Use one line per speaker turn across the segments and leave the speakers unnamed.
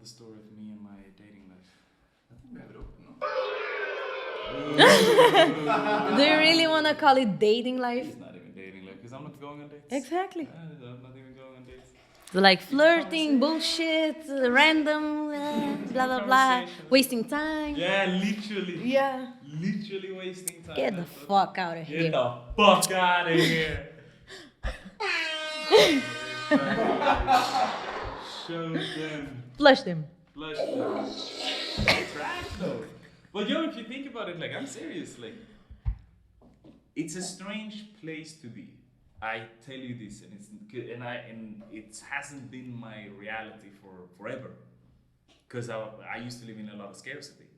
story of me and my dating life? I think we have it open, no?
Do you really want to call it dating life?
It's not even dating life because I'm not going on dates.
Exactly.
I'm not even going on dates.
So like flirting, bullshit, random, blah blah blah, wasting time.
Yeah, literally.
Yeah.
Literally wasting time.
Get the fuck out of here.
Get the fuck out of here. Show them.
Flush them.
Flush them. It's trash though. But yo, if you think about it, like I'm serious, like it's a strange place to be. I tell you this, and it hasn't been my reality for forever, because I used to live in a lot of scarcity.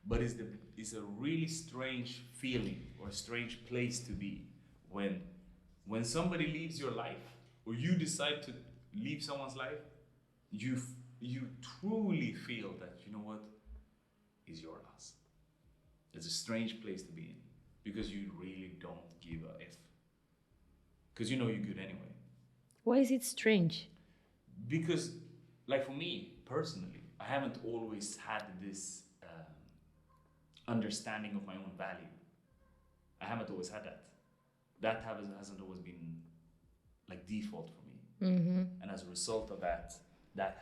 But it's a really strange feeling or a strange place to be when somebody leaves your life or you decide to leave someone's life, you truly feel that, you know what, is your loss. It's a strange place to be in because you really don't give a F. Because you know you're good anyway.
Why is it strange?
Because, like for me personally, I haven't always had this understanding of my own value. I haven't always had that. That hasn't always been like default for me.
Mm-hmm.
And as a result of that, that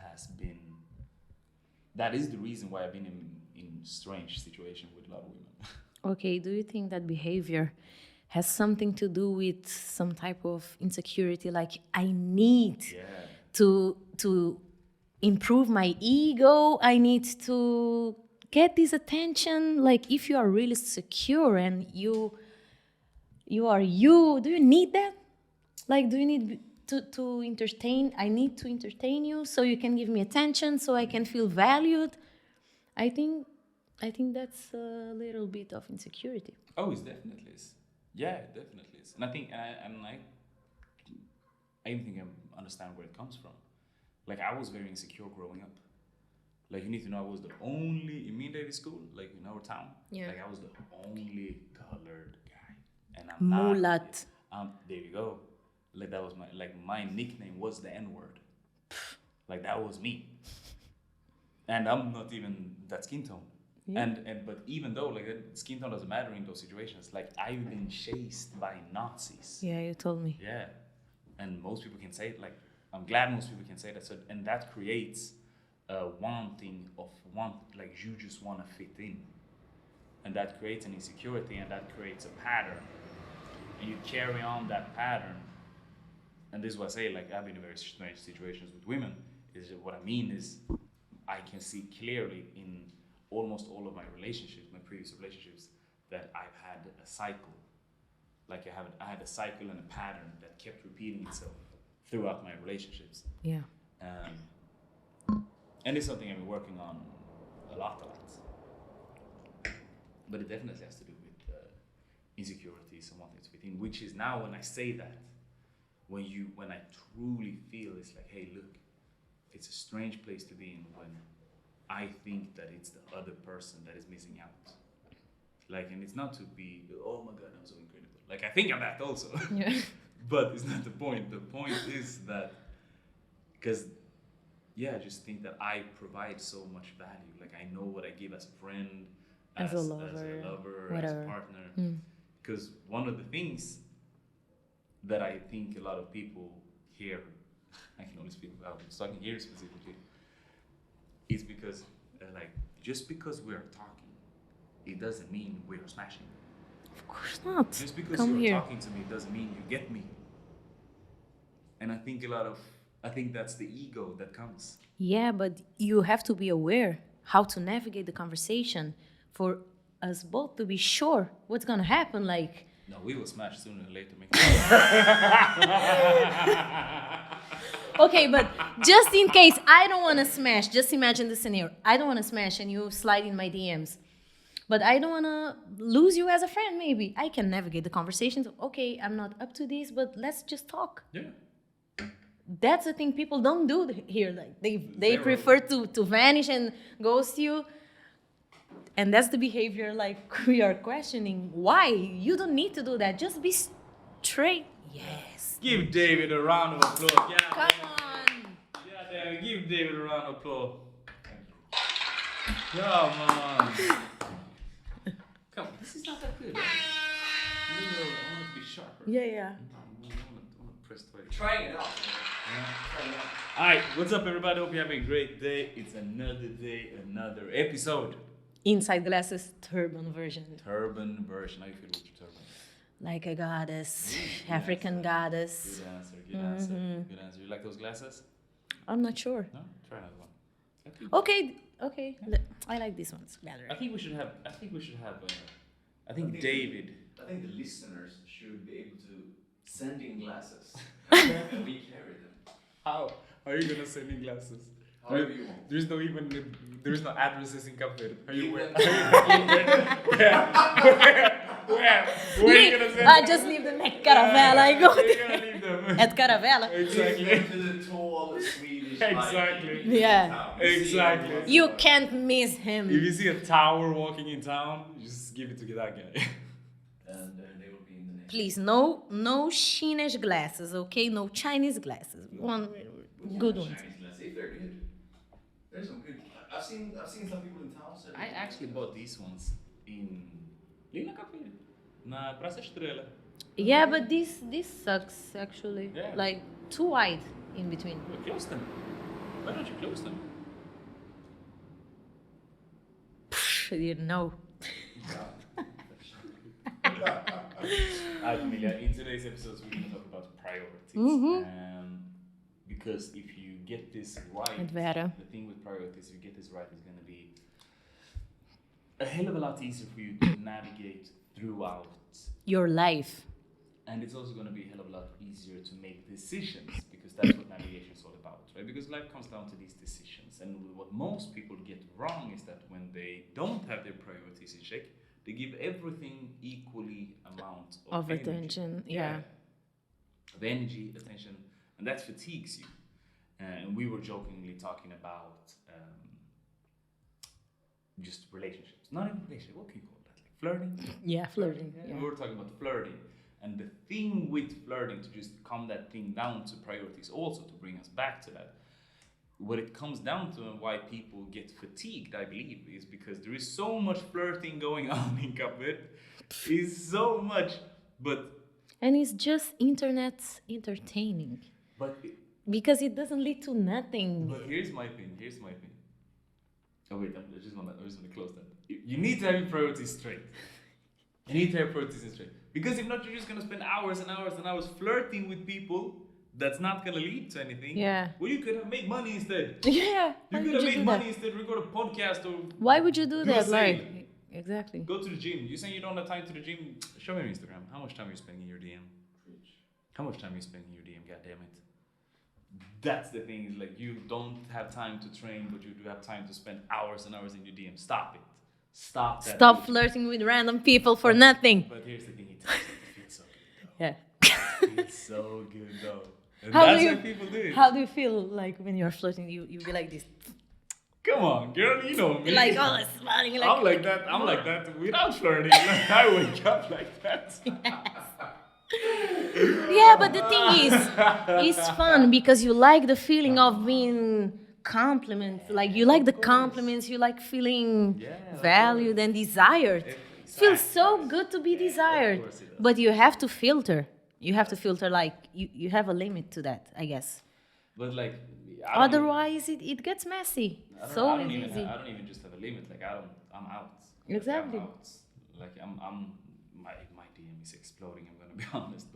is the reason why I've been in strange situations with a lot of women.
Okay, do you think that behavior has something to do with some type of insecurity? Like I need to improve my ego. I need to get this attention. Like if you are really secure and you are you, do you need that? Like do you need to entertain? I need to entertain you so you can give me attention, so I can feel valued. I think that's a little bit of insecurity.
Oh, it definitely is. Yeah, it definitely is. And I think I even think I understand where it comes from. Like I was very insecure growing up. Like you need to know I was the only in daily school, like in our town.
Yeah.
Like I was the only colored guy, and I'm not.
Mulat.
There you go. Like that was my nickname was the N-word. Like that was me. And I'm not even that skin tone. Yeah. But even though like that skin tone doesn't matter in those situations, like I've been chased by Nazis.
Yeah, you told me.
Yeah, and most people can say it. Like I'm glad most people can say that. So and that creates like you just want to fit in, and that creates an insecurity, and that creates a pattern, and you carry on that pattern. And this is what I say. Like I've been in very strange situations with women. Is what I mean is I can see clearly in almost all of my relationships, my previous relationships, that I've had a cycle. Like I had a cycle and a pattern that kept repeating itself throughout my relationships.
Yeah.
And it's something I've been working on a lot. But it definitely has to do with insecurities and wanting to fit in, which is now when I say that, when I truly feel it's like, hey, look, it's a strange place to be in when I think that it's the other person that is missing out. Like, and it's not to be, oh my God, I'm so incredible. Like, I think I'm that also.
Yeah.
But it's not the point. The point is that, because, I just think that I provide so much value. Like, I know what I give as a friend, as a lover, as a partner. Because one of the things that I think a lot of people here, I can only speak about, I'm talking here specifically, is because, like, just because we're talking, it doesn't mean we're smashing.
Of course not.
Just because you're talking to me doesn't mean you get me. And I think that's the ego that comes.
Yeah, but you have to be aware how to navigate the conversation for us both to be sure what's gonna happen. Like,
no, we will smash sooner or later.
Okay, but just in case I don't want to smash, just imagine the scenario. I don't want to smash and you slide in my DMs. But I don't want to lose you as a friend, maybe. I can navigate the conversations. Okay, I'm not up to this, but let's just talk.
Yeah.
That's the thing people don't do here. Like they prefer to vanish and ghost you. And that's the behavior like we are questioning. Why? You don't need to do that. Just be straight. Yes.
Give David a round of applause. Yeah,
Come on.
Yeah, David. Give David a round of applause. Come on. Come on. This is not that good. I want it to be sharper.
Yeah.
I want to press twice.
Trying it out.
Alright, what's up everybody? Hope you're having a great day. It's another day, another episode.
Inside Glasses turban version.
Turban version. How you feel with your turban?
Like a goddess,
Good
African
answer.
goddess.
Good answer, good answer. Good answer. You like those glasses?
I'm not sure.
No? Try another one.
Okay. I like these ones better.
I think David.
I think the listeners should be able to send in glasses. And we carry them.
How are you gonna send in glasses?
However you want.
There's no addresses in Cape Verde. Are you where? Where are you gonna send them?
Just leave them at Caravella. I go
You're gonna leave them.
at Caravella.
Exactly.
To the tall Swedish
Exactly.
Viking in
Yeah.
town.
Exactly.
You can't miss
If
him.
you see a tower walking in town, just give it to that guy.
And they will be in the name.
Please, no Chinese glasses, okay? No Chinese glasses. One good ones.
Chinese glasses, if they're good. There's some good. I've seen some people in town say.
I actually bought these ones in Lina Cafe, na Praça Estrela.
Yeah, but this sucks actually.
Yeah.
Like too wide in between.
Well, close them. Why don't you close them?
I didn't know.
Alright, Emilia, in today's episode, we're going to talk about priorities. Because if you get this right,
Het vero.
the thing with priorities, if you get this right, it's going to be a hell of a lot easier for you to navigate throughout.
Your life.
And it's also going to be a hell of a lot easier to make decisions, because that's what navigation is all about, right? Because life comes down to these decisions. And what most people get wrong is that when they don't have their priorities in check, they give everything equally amount of energy.
Attention, yeah.
Of energy, attention, and that fatigues you. And we were jokingly talking about just relationships. Not even relationships, what can you call that? Like flirting?
Yeah, flirting.
We were talking about flirting. And the thing with flirting, to just calm that thing down to priorities also, to bring us back to that, what it comes down to and why people get fatigued, I believe, is because there is so much flirting going on in Cape Verde. Is so much, but...
And it's just internet entertaining. Because it doesn't lead to nothing.
But here's my thing. Oh wait, I just want to close that. You need to have your priorities straight. Because if not, you're just going to spend hours and hours and hours flirting with people that's not going to lead to anything.
Yeah.
Well, you could have made money instead.
Yeah.
You could have made money instead, record a podcast or...
Why would you do
a
that?
sale.
Like, exactly.
Go to the gym. You saying you don't have time to the gym? Show me on Instagram. How much time are you spending in your DM? How much time are you spending in your DM? God damn it. That's the thing. Is like, you don't have time to train, but you do have time to spend hours and hours in your DM. Stop it. Stop that.
Stop flirting with random people for nothing.
But here's the thing. It feels so good though.
Yeah.
It feels so good though. And
How
that's
do you-
why people do it.
How do you feel like when you're flirting? You be like this.
Come on, girl. You know me.
Like, oh, smiling.
I'm like that. I'm like that without flirting. Like, I wake up like that.
Yeah, but the thing is, it's fun because you like the feeling of being complimented. Like, you like the compliments, you like feeling valued and desired. It feels so good to be desired. But you have to filter. You have to filter, like, you have a limit to that, I guess.
But like,
Otherwise, it gets messy.
I
So
don't even,
easy.
I don't even just have a limit. Like, I'm out.
Exactly.
Like, I'm my DM is exploding. I'm gonna be honest,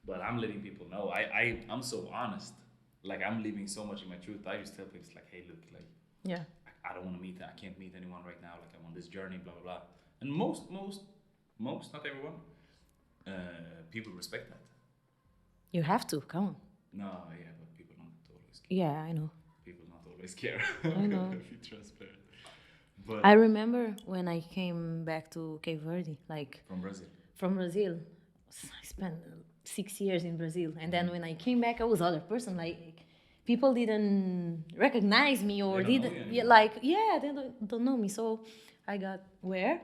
but I'm letting people know. I'm so honest. Like, I'm living so much in my truth. I just tell people, it's like, hey, look, like,
Yeah.
I don't want to I can't meet anyone right now. Like, I'm on this journey, blah blah blah. And most, not everyone, people respect that.
You have to, come on.
No, yeah, but people don't always care.
Yeah, I know.
People not always care.
I know.
Be transparent. But
I remember when I came back to Cape Verde, like
from Brazil.
I spent 6 years in Brazil, and then when I came back, I was other person. Like, people didn't recognize me or
They don't
didn't
know you
yeah,
anymore.
like they don't know me. So I got where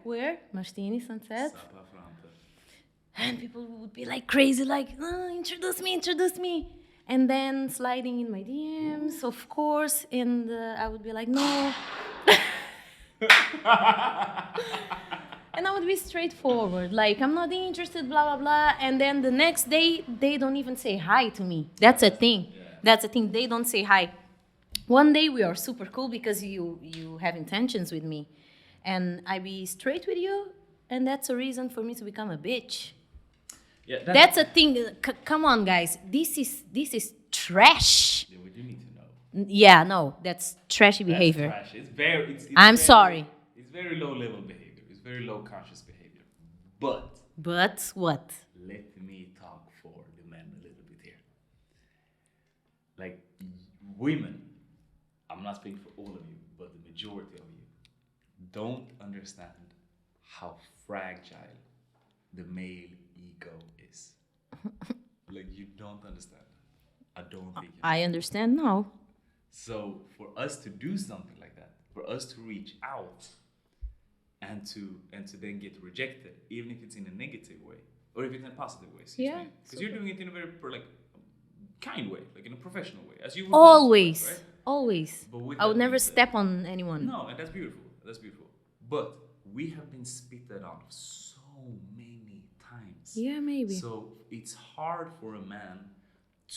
Martini Sunset,
Sapa Franta.
and people would be like crazy, like introduce me, and then sliding in my DMs, of course, and I would be like no. And I would be straightforward, like I'm not interested, blah blah blah. And then the next day, they don't even say hi to me. That's a thing.
Yeah.
That's a thing. They don't say hi. One day we are super cool because you have intentions with me, and I be straight with you, and that's a reason for me to become a bitch.
Yeah,
That's a thing. Come on, guys. This is trash.
Yeah, we do need to know.
Yeah, no, that's trashy
That's
behavior.
trash. It's very. It's
I'm
very,
sorry.
It's very low level behavior. It's very low conscious behavior. But
But what?
let me talk for the men a little bit here. Like women, I'm not speaking for all of you, but the majority of you don't understand how fragile the male ego is. Like you don't understand. I don't think you
I understand now.
So for us to do something like that, for us to reach out and to then get rejected, even if it's in a negative way or if it's in a positive way,
Yeah,
because you're doing it in a very kind way, like in a professional way, as you would
Always,
want, right?
always.
But with
I would
that
never
being said-
step on anyone.
No, and that's beautiful. That's beautiful. But we have been spitted on so many times.
Yeah, maybe.
So it's hard for a man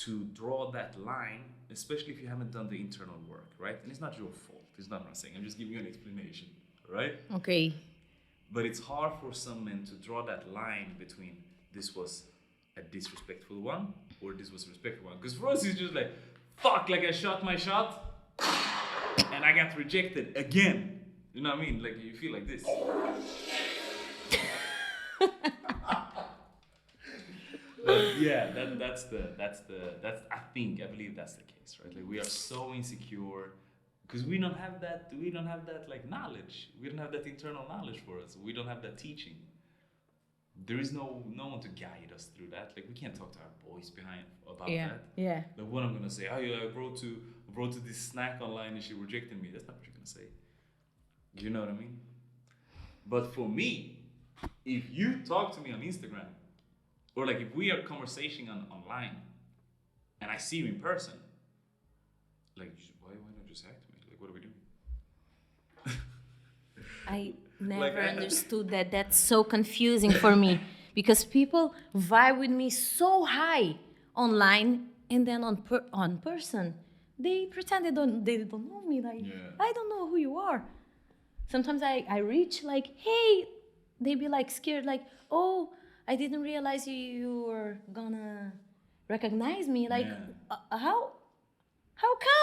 to draw that line, especially if you haven't done the internal work, right? And it's not your fault. It's not what I'm saying. I'm just giving you an explanation, right?
Okay.
But it's hard for some men to draw that line between this was a disrespectful one or this was a respectful one. Because for us, it's just like, fuck, like I shot my shot and I got rejected again. You know what I mean? Like you feel like this. But yeah, that's I believe that's the case, right? Like we are so insecure because we don't have that like knowledge. We don't have that internal knowledge for us. We don't have that teaching. There is no one to guide us through that. Like we can't talk to our boys behind about that.
Yeah.
Like what I'm gonna say, oh yeah, I wrote to this snack online and she rejected me. That's not what you're gonna say. You know what I mean? But for me, if you talk to me on Instagram, or like if we are conversing online, and I see you in person, like why don't you say to me? Like what are we doing?
I never
Like,
understood that. That's so confusing for me because people vibe with me so high online, and then on person, they pretend they don't know me. Like I don't know who you are. Sometimes I reach like, hey, they be like scared, like, oh, I didn't realize you were gonna recognize me. Like, how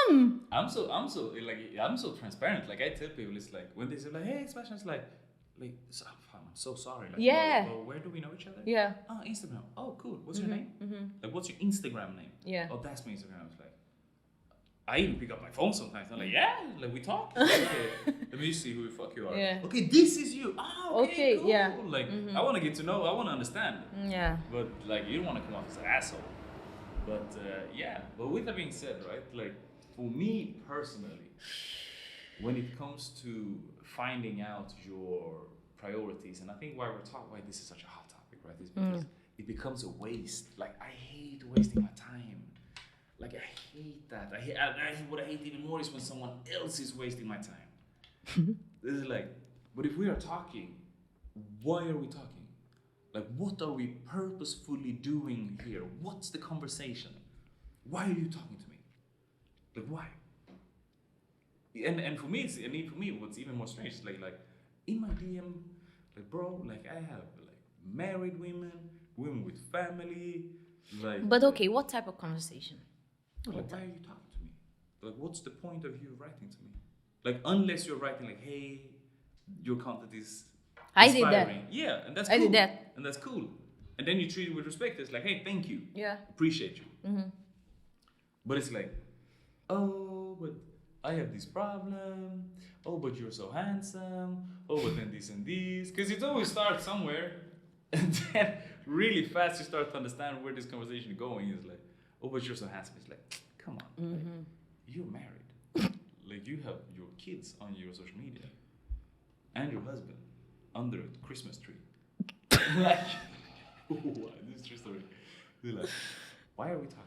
come?
I'm so transparent. Like I tell people, it's like when they say like, hey, Sebastian, it's like I'm so sorry. Like,
Yeah.
well, where do we know each other?
Yeah.
Oh, Instagram. Oh, cool. What's your name? Like, what's your Instagram name?
Yeah.
Oh, that's my Instagram. I was like, I even pick up my phone sometimes. I'm like, yeah, like we talk. Okay, let me see who the fuck you are.
Yeah.
Okay, this is you. Oh, okay, cool.
yeah.
Like, I want to get to know. I want to understand.
Yeah.
But like, you don't want to come off as an asshole. But yeah. But with that being said, right? Like, for me personally, when it comes to finding out your priorities, and I think why this is such a hot topic, right? Is because it becomes a waste. Like, I hate wasting my time. Like, I hate that. What I hate even more is when someone else is wasting my time. This is like, but if we are talking, why are we talking? Like, what are we purposefully doing here? What's the conversation? Why are you talking to me? Like, why? And for me, what's even more strange is like in my DM, like, bro, like I have like married women with family, like.
But okay, what type of conversation?
Like, why are you talking to me? Like, what's the point of you writing to me? Like, unless you're writing like, hey, your content is
I did
inspiring.
that.
Yeah, and that's
I
cool.
did that.
And that's cool. And then you treat it with respect. It's like, hey, thank you.
Yeah.
Appreciate you. But it's like, oh, but I have this problem. Oh, but you're so handsome. Oh, but then this and this. Because it always starts somewhere. And then really fast you start to understand where this conversation is going. It's like, oh, but you're so handsome. It's like, come on. Like, you're married. Like, you have your kids on your social media. And your husband under a Christmas tree. Like, this is true story. They're like, why are we talking?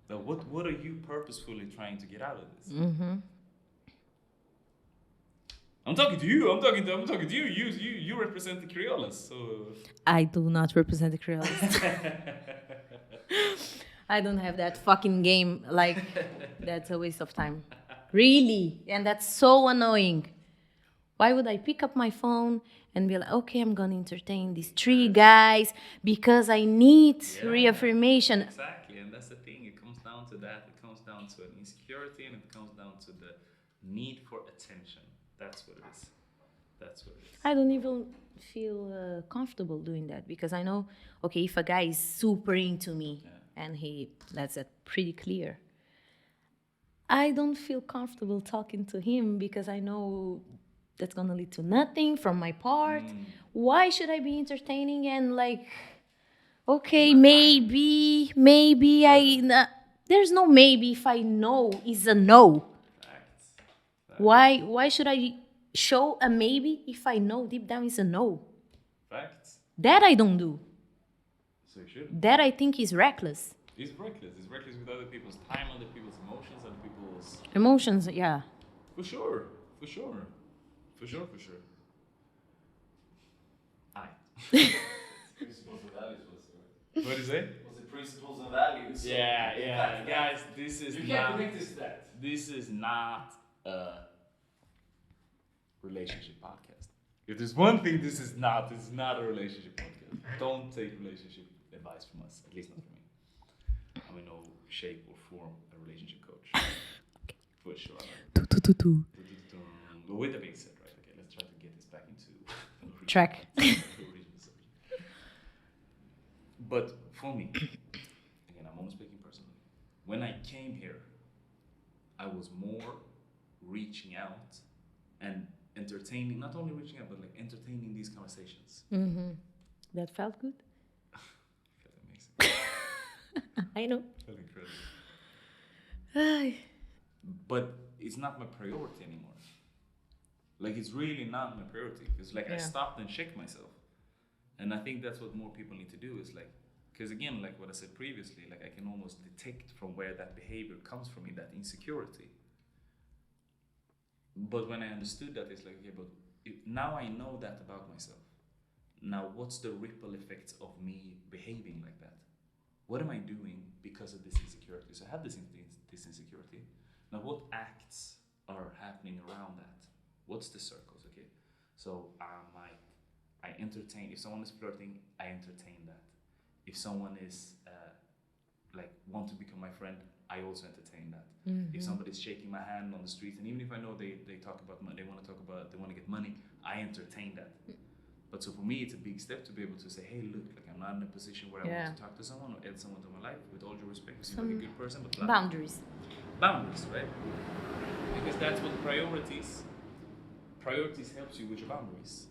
Like, what are you purposefully trying to get out of this? I'm talking to you. I'm talking to you. You represent the Criollas. So
I do not represent the Creoles. I don't have that fucking game. Like, that's a waste of time. Really. And that's so annoying. Why would I pick up my phone and be like, okay, I'm going to entertain these 3 guys because I need reaffirmation?
Exactly, and that's the thing. It comes down to that. It comes down to an insecurity, and it comes down to the need for attention. That's what it is. That's what it is.
I don't even feel comfortable doing that because I know, okay, if a guy is super into me and he lets that pretty clear, I don't feel comfortable talking to him because I know that's gonna lead to nothing from my part. Why should I be entertaining and like, okay, maybe there's no maybe if I know is a no.
Facts.
Why should I show a maybe if I know deep down is a no?
Facts.
That I don't do.
So you shouldn't.
That I think is reckless.
It's reckless. It's reckless with other people's time, other people's emotions, other people's.
Emotions, yeah.
For sure. For sure. For sure. For sure. Aye.
Principles and values was it?
What is it?
Was it principles and values?
Yeah, guys. This is
You
not.
can't practice that.
This is not a relationship podcast. If there's one thing, this is not a relationship podcast. Don't take relationship advice from us. At least not from me. I'm in no shape or form a relationship coach. For sure. But with that being said, right? Okay, let's try to get this back into
Track.
original subject. But for me, again, I'm only speaking personally. When I came here, I was more reaching out and entertaining, not only reaching out, but like entertaining these conversations.
Mm-hmm. That felt good.
Felt amazing.
I know.
Felt incredible.
Ay.
But it's not my priority anymore. Like, it's really not my priority. Because like I stopped and checked myself. And I think that's what more people need to do is like, because again, like what I said previously, like I can almost detect from where that behavior comes from in that insecurity. But when I understood that, it's like, okay, but now I know that about myself. Now, what's the ripple effects of me behaving like that? What am I doing because of this insecurity? So I have this insecurity. Now, what acts are happening around that? What's the circles? Okay, so I entertain. If someone is flirting, I entertain that. If someone is like want to become my friend, I also entertain that.
Mm-hmm.
If somebody's shaking my hand on the street, and even if I know they talk about they want to get money, I entertain that. But so for me, it's a big step to be able to say, hey, look, like I'm not in a position where I want to talk to someone or add someone to my life. With all due respect, you seem like a good person, but
Boundaries,
right? Because that's what priorities helps you with your boundaries.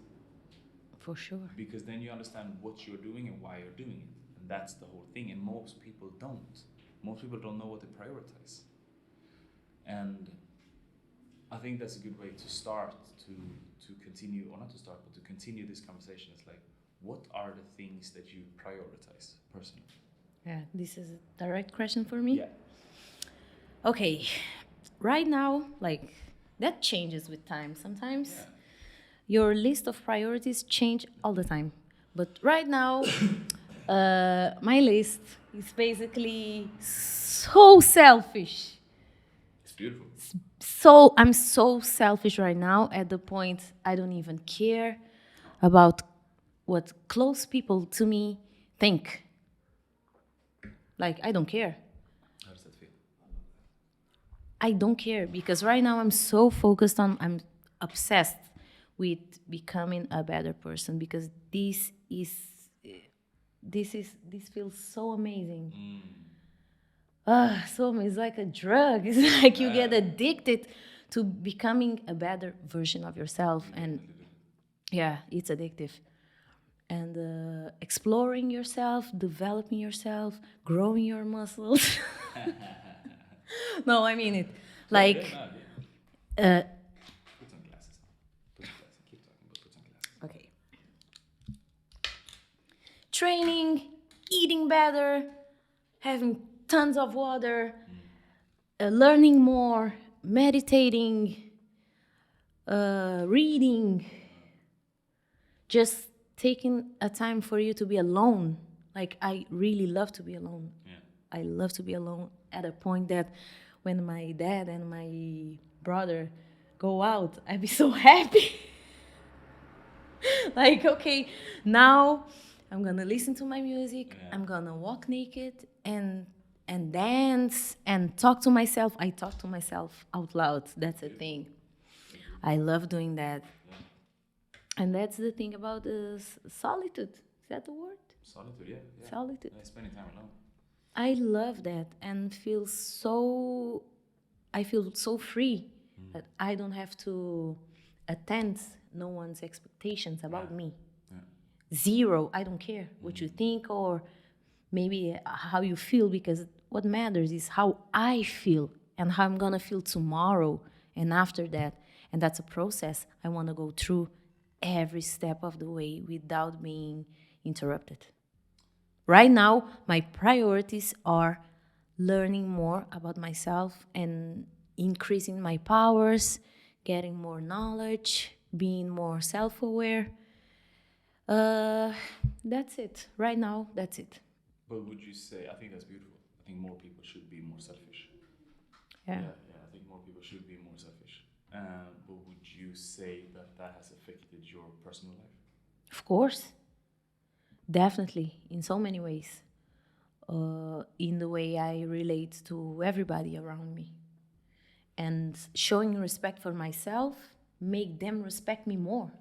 for sure.
Because then you understand what you're doing and why you're doing it. And that's the whole thing. And most people don't. Most people don't know what to prioritize. And I think that's a good way to start to continue, or not to start, but to continue this conversation. It's like, what are the things that you prioritize personally?
Yeah, this is a direct question for me.
Yeah.
Okay, right now, like, that changes with time. Sometimes your list of priorities change all the time. But right now, my list is basically so selfish.
It's beautiful.
So I'm so selfish right now at the point I don't even care about what close people to me think. Like, I don't care.
How does that feel?
I don't care because right now I'm so focused on, I'm obsessed with becoming a better person because this feels so amazing. So it's like a drug. It's like you get addicted to becoming a better version of yourself. And yeah, it's addictive. And exploring yourself, developing yourself, growing your muscles. No, I mean it. Like,
put on glasses. Put on glasses. Keep talking, but put on glasses.
okay. Training, eating better, having tons of water, learning more, meditating, reading, just taking a time for you to be alone. Like, I really love to be alone.
Yeah.
I love to be alone at a point that when my dad and my brother go out, I'd be so happy. Like, okay, now I'm gonna listen to my music.
Yeah.
I'm gonna walk naked and dance and talk to myself. I talk to myself out loud. That's a thing. I love doing that. And that's the thing about solitude. Is that the word?
Solitude, yeah.
Solitude.
Spending time alone.
I love that and I feel so free that I don't have to attend no one's expectations about me.
Yeah.
Zero. I don't care what you think or maybe how you feel, because what matters is how I feel and how I'm gonna feel tomorrow and after that. And that's a process I wanna go through every step of the way without being interrupted. Right now, my priorities are learning more about myself and increasing my powers, getting more knowledge, being more self aware. That's it. Right now, that's it.
But would you say, I think that's beautiful. I think more people should be more selfish.
Yeah.
I think more people should be more selfish. But would you say that that has affected your personal life?
Of course. Definitely, in so many ways. In the way I relate to everybody around me. And showing respect for myself make them respect me more.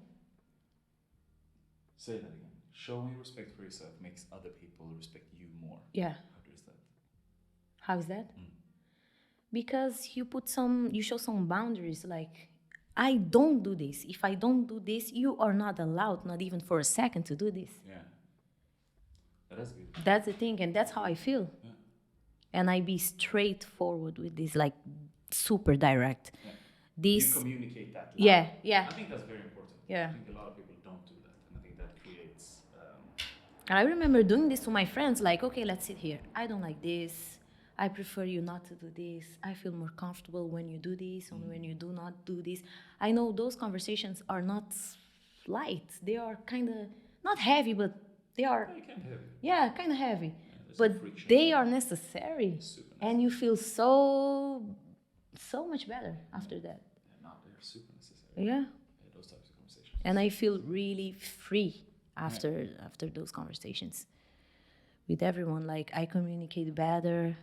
Say that again. Showing respect for yourself makes other people respect you more.
Yeah.
How is that?
How is that? Because you show some boundaries, like, I don't do this. If I don't do this, you are not allowed, not even for a second, to do this.
Yeah. That's good.
That's the thing, and that's how I feel.
Yeah.
And I be straightforward with this, like, super direct.
Yeah.
This,
You communicate that.
yeah, yeah.
I think that's very important.
Yeah.
I think a lot of people don't do that, and I think that creates.
And I remember doing this to my friends, like, okay, let's sit here. I don't like this. I prefer you not to do this. I feel more comfortable when you do this and when you do not do this. I know those conversations are not light. They are kind of, not heavy, but they are,
You can't have it.
yeah, kind of heavy.
there's
But
some friction.
they are necessary.
Super
And you feel so much better after that.
No, they're super necessary.
Yeah.
Those types of conversations.
And I feel really free after those conversations with everyone. Like, I communicate better.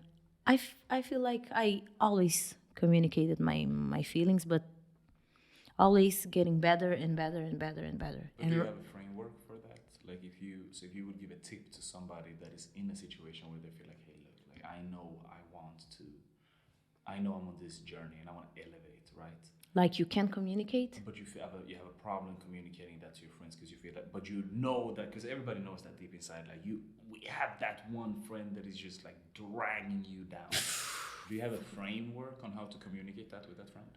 I feel like I always communicated my feelings, but always getting better and better and better and better.
But do you have a framework for that? Like, if you would give a tip to somebody that is in a situation where they feel like, hey, look, like, I know I'm on this journey and I want to elevate, right?
Like, you can communicate.
But you have a problem communicating that to your friends because you feel that, but you know that, because everybody knows that deep inside, like, we have that one friend that is just like dragging you down. Do you have a framework on how to communicate that with that friend?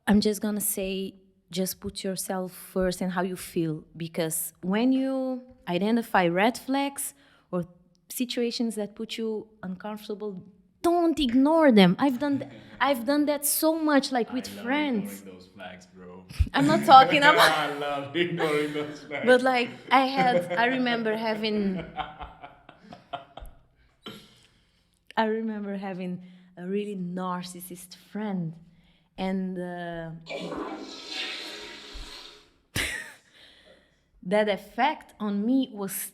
I'm just gonna say, just put yourself first and how you feel, because when you identify red flags or situations that put you uncomfortable, don't ignore them. I've done that so much, like, with friends.
Ignoring those flags, bro.
I'm not talking about.
I love ignoring those flags.
But, like, I remember having a really narcissist friend, and that effect on me was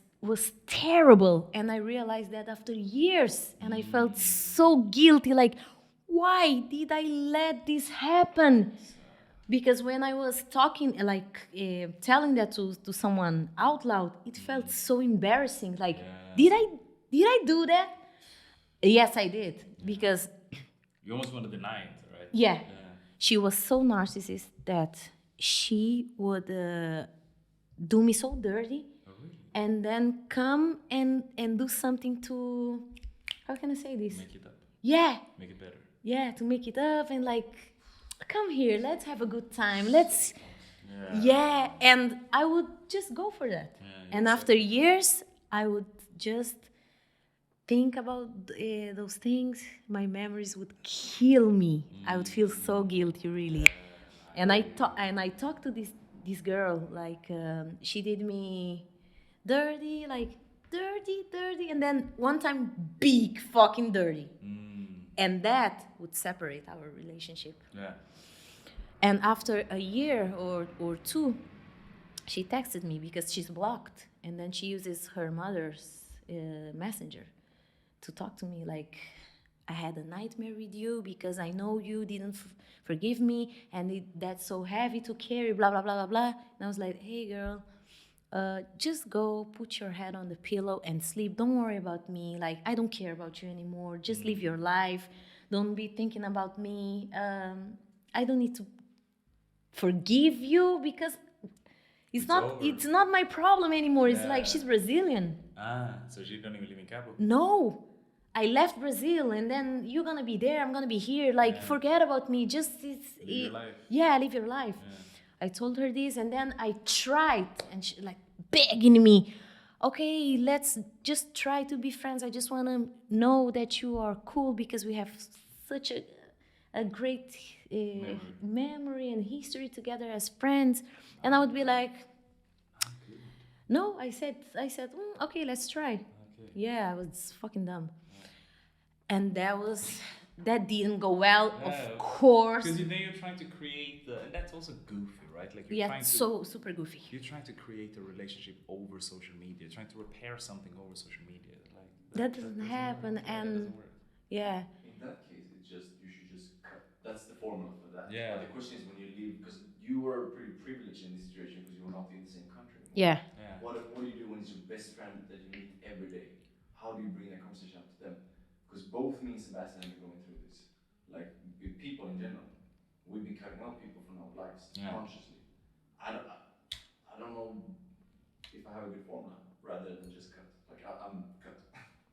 terrible. And I realized that after years, and I felt so guilty, like, why did I let this happen? Because when I was talking, like, telling that to someone out loud, it felt so embarrassing. Like, did I do that? Yes, I did. Because
You almost want to deny it, right?
yeah, she was so narcissist that she would do me so dirty, and then come and do something to, how can I say this?
Make it up.
Yeah,
Make it better.
yeah, to make it up, and, like, come here, let's have a good time, let's, yeah, and I would just go for that. And after years, I would just think about those things. My memories would kill me. I would feel so guilty, really. And I talked to this girl, like she did me dirty, like dirty, and then one time big fucking dirty. And that would separate our relationship.
Yeah.
And after a year or two, she texted me because she's blocked, and then she uses her mother's messenger to talk to me like, I had a nightmare with you because I know you didn't forgive me, and that's so heavy to carry, blah, blah, blah, blah, blah. And I was like, hey, girl, just go put your head on the pillow and sleep. Don't worry about me. Like, I don't care about you anymore. Just live your life. Don't be thinking about me. I don't need to forgive you because it's not my problem anymore. It's like, she's Brazilian.
So she don't even live in Cabo?
No. I left Brazil, and then you're gonna be there, I'm gonna be here. Like, forget about me. Just
live your life.
Yeah, live your life. I told her this, and then I tried, and she like begging me, okay, let's just try to be friends. I just wanna know that you are cool because we have such a great memory and history together as friends. And I would be like, no, I said, okay, let's try. Okay. Yeah, I was fucking dumb. And that didn't go well, of course.
Because then you're trying to create and that's also goofy, right? Like you're trying
so super goofy.
You're trying to create a relationship over social media, trying to repair something over social media. Like
that doesn't happen, and
doesn't work.
Yeah.
In that case, you should just cut. That's the formula for that.
Yeah.
But the question is when you leave, because you were pretty privileged in this situation because you were not in the same country.
Yeah.
What do you do when it's your best friend that you meet every day? How do you bring that conversation up to them? Because both me and Sebastian have been going through this. Like, with people in general, we've been cutting out people from our lives consciously. I don't know if I have a good formula rather than just cut. Like, I'm cut.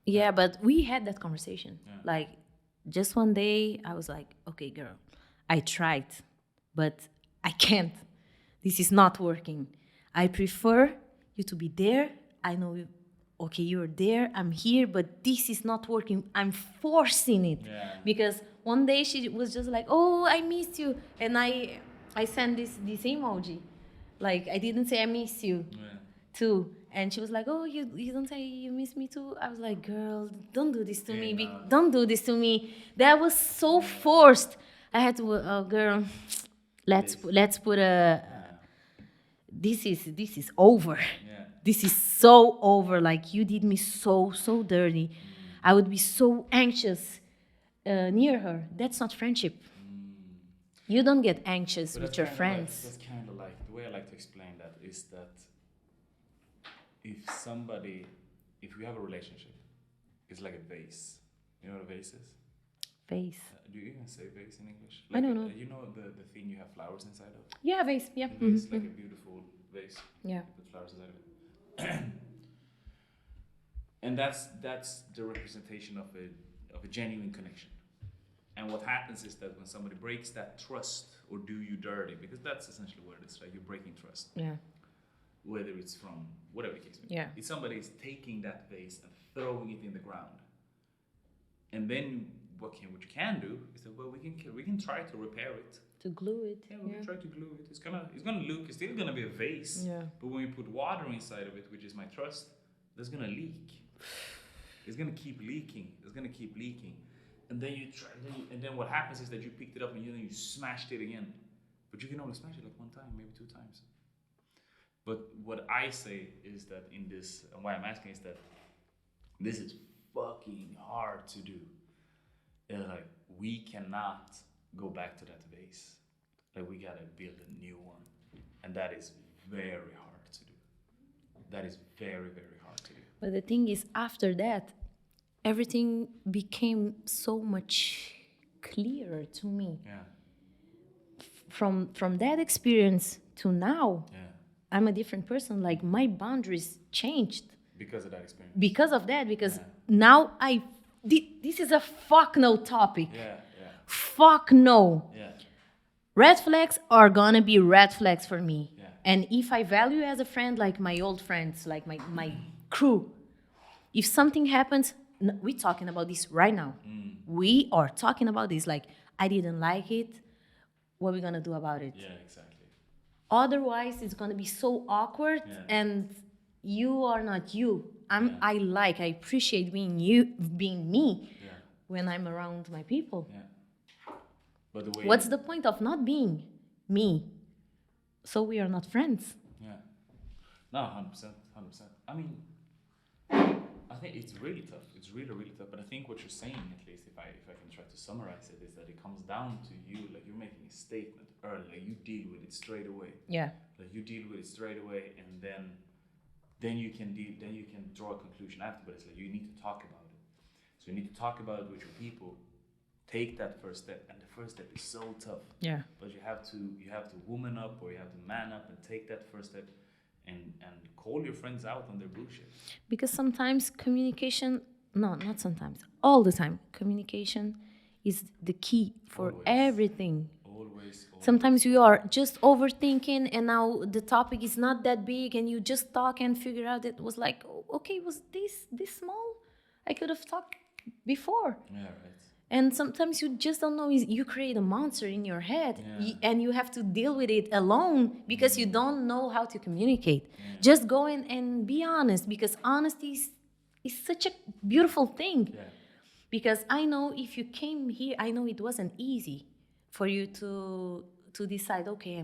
Yeah, but we had that conversation. Like, just one day, I was like, okay, girl, I tried, but I can't. This is not working. I prefer you to be there. I know you. Okay, you're there, I'm here, but this is not working. I'm forcing it. Because one day she was just like, oh, I missed you. And I sent this emoji. Like, I didn't say I miss you too. And she was like, oh, you don't say you miss me too? I was like, girl, don't do this to me. Don't do this to me. That was so forced. I had to, oh, girl, let's put a, this is over. This is so over. Like, you did me so dirty. I would be so anxious near her. That's not friendship. You don't get anxious with your friends.
That's kind of like, the way I like to explain that is that if you have a relationship, it's like a vase. You know what a vase is?
Vase.
Do you even say vase in English?
I don't know.
You know the thing you have flowers inside of?
Yeah, vase. Yeah.
A vase, like a beautiful vase.
Yeah.
You put flowers inside of it. And that's the representation of a genuine connection. And what happens is that when somebody breaks that trust or do you dirty, because that's essentially what it is, right? You're breaking trust.
Yeah.
Whether it's from whatever the case may be.
Yeah.
If somebody is taking that vase and throwing it in the ground, and then what you can do is that, well, we can try to repair it.
To glue it.
Yeah, we can try to glue it. It's still gonna be a vase.
Yeah.
But when you put water inside of it, which is my trust, that's gonna leak. It's gonna keep leaking. And then you try, and then what happens is that you picked it up and you smashed it again. But you can only smash it like one time, maybe 2 times. But what I say is that in this, and why I'm asking is that this is fucking hard to do. And like, we cannot go back to that vase. Like, we gotta build a new one. And that is very hard to do. That is very, very hard to do.
But the thing is, after that, everything became so much clearer to me.
Yeah.
From that experience to now,
Yeah.
I'm a different person. Like, my boundaries changed.
Because of that experience.
Because of that, because now this is a fuck no topic.
Yeah.
Fuck no.
Yeah.
Red flags are gonna be red flags for me.
Yeah.
And if I value you as a friend, like my old friends, like my crew, if something happens, we're talking about this right now. We are talking about this. Like, I didn't like it. what we're gonna do about it.
Yeah, exactly.
Otherwise, it's gonna be so awkward,
Yeah.
and you are not you.
Yeah.
I appreciate being you, being me,
Yeah.
when I'm around my people.
Yeah. But the way.
What's the point of not being me? So we are not friends.
Yeah. No, 100%. 100%. I mean, I think it's really tough. It's really, really tough. But I think what you're saying, at least, if I can try to summarize it, is that it comes down to you. Like, you're making a statement early. Like, you deal with it straight away.
Yeah.
Like, you deal with it straight away, and then you can deal. Then you can draw a conclusion after. But it's like you need to talk about it. So you need to talk about it with your people. Take that first step, and the first step is so tough.
Yeah.
But you have to woman up, or you have to man up and take that first step, and call your friends out on their bullshit.
Because sometimes communication, no, not sometimes, all the time, communication is the key for
Always.
everything.
Always.
Sometimes you are just overthinking, and now the topic is not that big, and you just talk and figure out it was like, oh, okay, was this small? I could have talked before.
Yeah, right.
And sometimes you just don't know. You create a monster in your head, and you have to deal with it alone because you don't know how to communicate.
Yeah.
Just go in and be honest, because honesty is such a beautiful thing.
Yeah.
Because I know if you came here, I know it wasn't easy for you to decide, okay,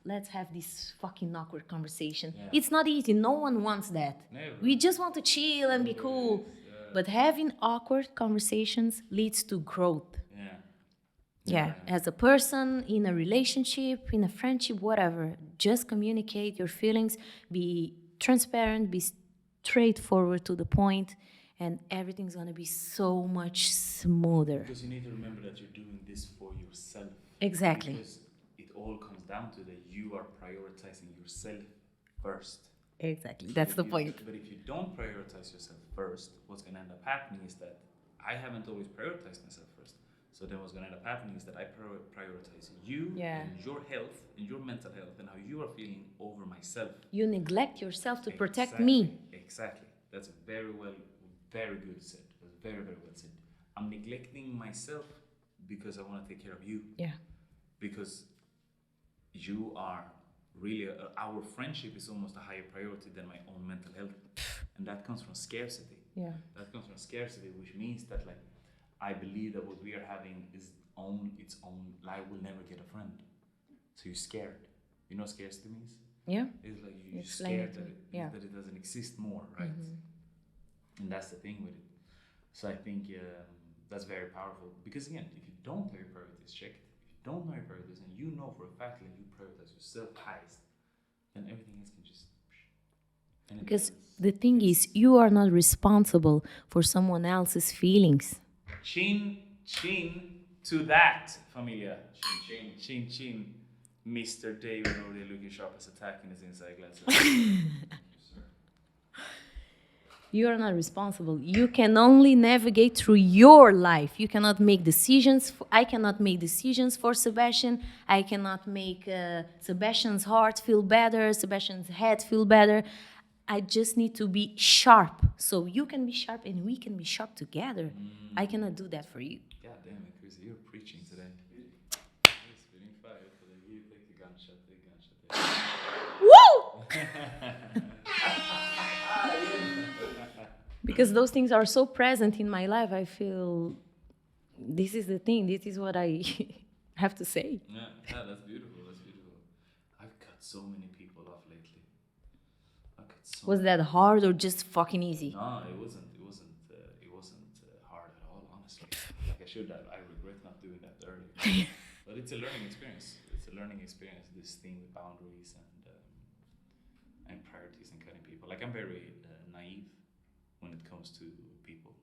let's have this fucking awkward conversation.
Yeah.
It's not easy. No one wants that.
Never.
We just want to chill and be cool. But having awkward conversations leads to growth.
Yeah.
Yeah, as a person, in a relationship, in a friendship, whatever. Just communicate your feelings, be transparent, be straightforward to the point, and everything's gonna be so much smoother.
Because you need to remember that you're doing this for yourself.
Exactly.
Because it all comes down to that you are prioritizing yourself first.
Exactly, that's the point.
But if you don't prioritize yourself first, what's going to end up happening is that I haven't always prioritized myself first. So then what's going to end up happening is that I prioritize you and your health and your mental health and how you are feeling over myself.
You neglect yourself to protect
Exactly.
me.
Exactly. That's very good said. That's very, very well said. I'm neglecting myself because I want to take care of you.
Yeah.
Because you are really, our friendship is almost a higher priority than my own mental health. And that comes from scarcity.
Yeah.
That comes from scarcity, which means that, like, I believe that what we are having is its own, I will never get a friend. So you're scared. You know what scarcity means?
Yeah.
It's like you're
Explain
scared
it to
that
me.
that it doesn't exist more, right?
Mm-hmm.
And that's the thing with it. So I think that's very powerful. Because again, if you don't have your priorities checked, if you don't know your priorities, and you know for a fact that you prioritize yourself highest, then everything else can just...
Because the thing is, you are not responsible for someone else's feelings.
Chin to that, familia. Chin. Mr. David over there looking sharp as attacking his inside glasses.
You are not responsible. You can only navigate through your life. You cannot make decisions. I cannot make decisions for Sebastian. I cannot make Sebastian's heart feel better, Sebastian's head feel better. I just need to be sharp. So you can be sharp and we can be sharp together. I cannot do that for you.
God damn it, Chris, you're preaching today. You're spitting fire today. You take the gunshot.
Woo! Because those things are so present in my life, I feel this is the thing. This is what I have to say.
Yeah, that's beautiful. I've cut so many people off lately.
Was that hard or just fucking easy?
No, it wasn't hard at all, honestly. Like, I regret not doing that earlier. But it's a learning experience. This thing with boundaries and priorities and cutting people. Like, I'm very naive when it comes to people.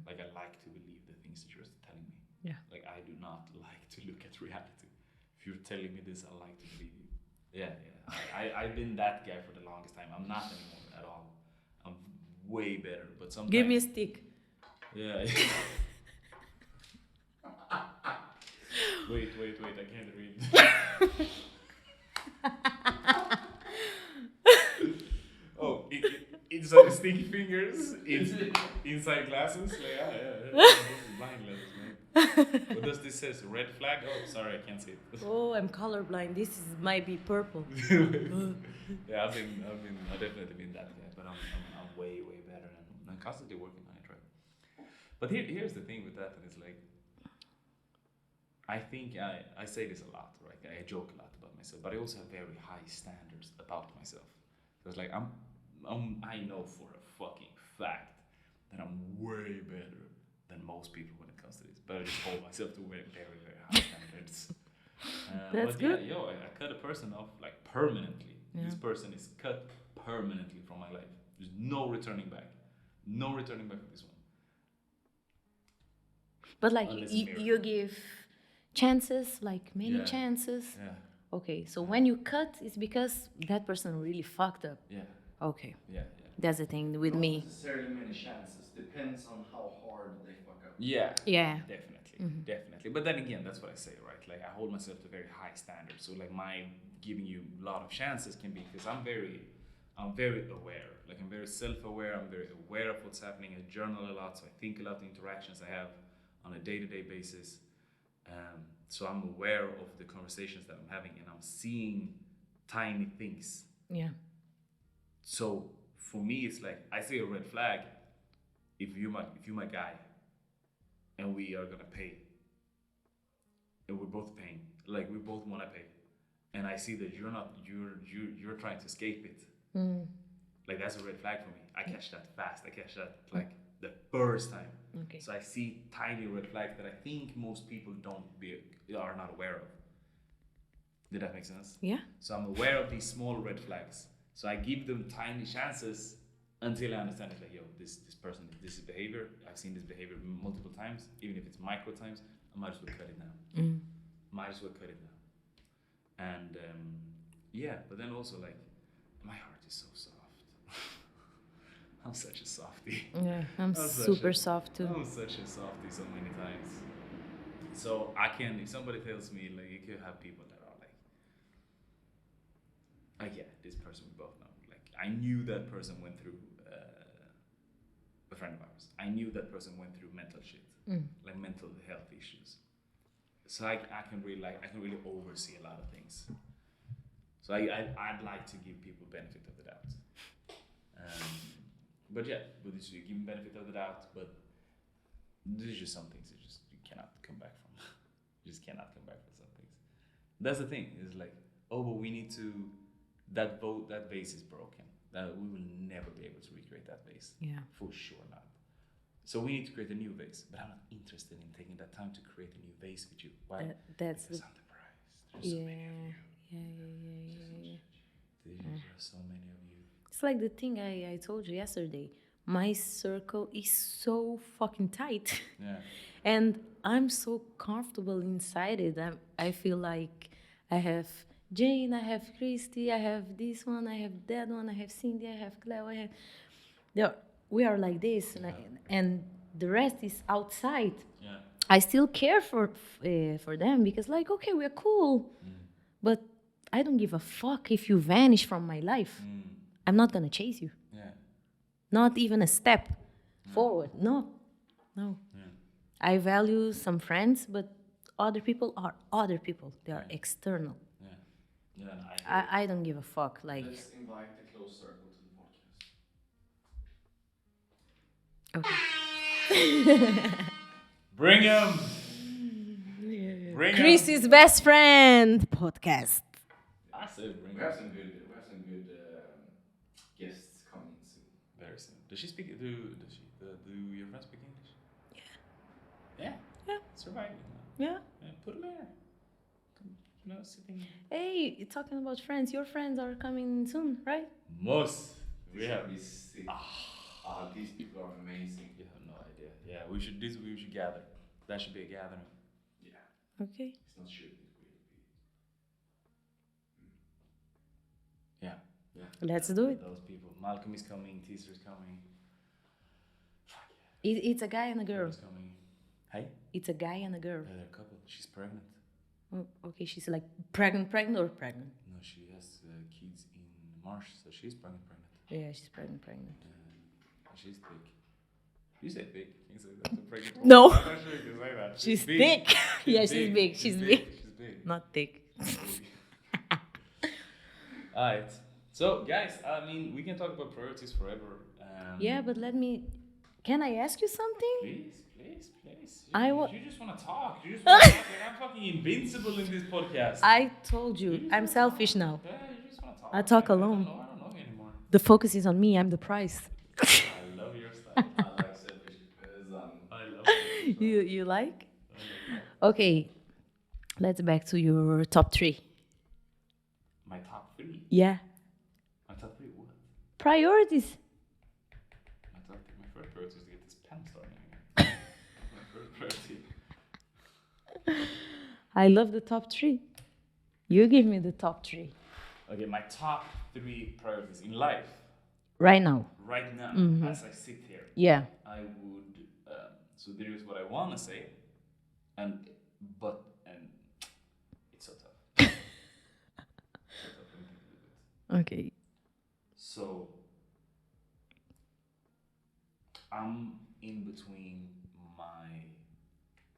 Like, I like to believe the things that you're telling me.
Yeah.
Like, I do not like to look at reality. If you're telling me this, I like to believe you. Yeah. I've been that guy for the longest time. I'm not anymore at all. I'm way better. But sometimes...
Give me a stick.
Yeah. Wait, I can't read. Oh, it's like sticky fingers. It's inside glasses. Yeah. This is blind letters, man. What does this say? Red flag? Oh, sorry, I can't see it.
Oh, I'm colorblind. This might be purple.
Yeah, I've definitely been that guy, but I'm way better, and I'm constantly working on it, right? But here's the thing with that, and it's like, I think I say this a lot, right? I joke a lot about myself, but I also have very high standards about myself. So it's like I know for a fucking fact that I'm way better than most people when it comes to this, but I just hold myself to very high standards.
That's
But
good.
yeah, I cut a person off like permanently.
Yeah.
This person is cut permanently from my life. There's no returning back. No returning back with this one.
But like
Unless
you,
a
you
miracle.
give chances, like many
Yeah.
chances.
Yeah.
Okay, so when you cut, it's because that person really fucked up.
Yeah.
Okay,
Yeah.
that's the thing with
Not
me.
necessarily many chances. Depends on how hard they fuck up.
Yeah.
Yeah.
Definitely. But then again, that's what I say, right? Like I hold myself to very high standards. So like my giving you a lot of chances can be because I'm very aware. Like I'm very self-aware. I'm very aware of what's happening. I journal a lot, so I think a lot of the interactions I have on a day-to-day basis. So I'm aware of the conversations that I'm having, and I'm seeing tiny things.
Yeah.
So for me, it's like I see a red flag if you're my guy, and we are gonna pay, and we're both paying, like we both want to pay, and I see that you're trying to escape it. Like that's a red flag for me. I catch that fast. I catch that like the first time.
Okay.
So I see tiny red flags that I think most people are not aware of. Did that make sense?
Yeah.
So I'm aware of these small red flags. So I give them tiny chances until I understand it's like, yo, this person, this is behavior. I've seen this behavior multiple times, even if it's micro times. I might as well cut it now. Might as well cut it now. And yeah, but then also like, my heart is so soft. I'm such a softie.
Yeah, I'm
such
super soft too.
I'm such a softie so many times. So I can, if somebody tells me, like, you could have people that are like yeah, this person we both know. Like, I knew that person went through, a friend of ours. I knew that person went through mental shit, like mental health issues. So I can really oversee a lot of things. So I'd like to give people benefit of the doubt. But yeah, but you give them benefit of the doubt, but there's just some things you cannot come back from. You just cannot come back from some things. That's the thing. It's like, oh, but we need to. That vase is broken. That we will never be able to recreate that vase.
Yeah.
For sure not. So we need to create a new vase. But I'm not interested in taking that time to create a new vase with you. Why?
That's
because I'm the prize. There's so many of you. There are so many of you.
It's like the thing I told you yesterday. My circle is so fucking tight.
Yeah.
And I'm so comfortable inside it. I feel like I have Jane, I have Christy, I have this one, I have that one, I have Cindy, I have Claire, we are like this, and the rest is outside.
Yeah.
I still care for them because, like, okay, we're cool, but I don't give a fuck if you vanish from my life. I'm not gonna chase you.
Yeah.
Not even a step forward. No.
Yeah.
I value some friends, but other people are other people. They are external.
Yeah. Yeah. No,
I don't give a fuck. Like,
Let's invite the close circle to the podcast.
okay.
Bring him. Bring him.
Chrissy's best friend podcast.
I said bring
We
him.
have some good guests coming soon.
Very soon. Does she speak? Do your friends speak English? Yeah.
Yeah.
Surviving.
Yeah.
Yeah. Put them there. Sitting.
Hey, you're talking about friends. Your friends are coming soon, right?
Most.
This
We have.
would be sick. These people are amazing.
You have no idea. Yeah. We should gather. That should be a gathering.
Yeah.
Okay.
It's not sure it will be.
Yeah.
Let's do it.
Those people. Malcolm is coming. Teaser is coming.
It's a guy and a girl.
Is coming. Hey.
It's a guy and a girl.
They're a couple. She's pregnant.
Oh, okay, she's like pregnant or pregnant?
No, she has kids in March, so she's pregnant.
Yeah, she's pregnant.
She's thick. You say thick. You say that's a pregnant woman.
No.
I'm not sure you can say that.
She's
big.
thick. Yeah, she's big. She's big.
She's big.
Not thick.
Alright. So, guys, I mean, we can talk about priorities forever.
Yeah, but can I ask you something?
Please.
I wa-
You just want to talk. You just want to talk. Like, I'm fucking invincible in this podcast.
I told
You
you,
just
I'm
wanna
selfish
talk.
now.
Yeah, you just want to talk.
I talk
Like,
alone.
I don't know you anymore.
The focus is on me. I'm the prize.
I love your style.
I like selfish because
I love it.
You like?
I love it.
Okay, let's back to your top 3.
My top 3.
Yeah.
My top 3 what?
Priorities.
My first priority is to get this pen starting again. My first priority.
I love the top 3. You give me the top 3
Okay, my top 3 priorities in life
right now.
right now, as I sit here,
Yeah.
I would. So there is what I want to say, and it's so tough. So tough for me to do it.
Okay.
So I'm in between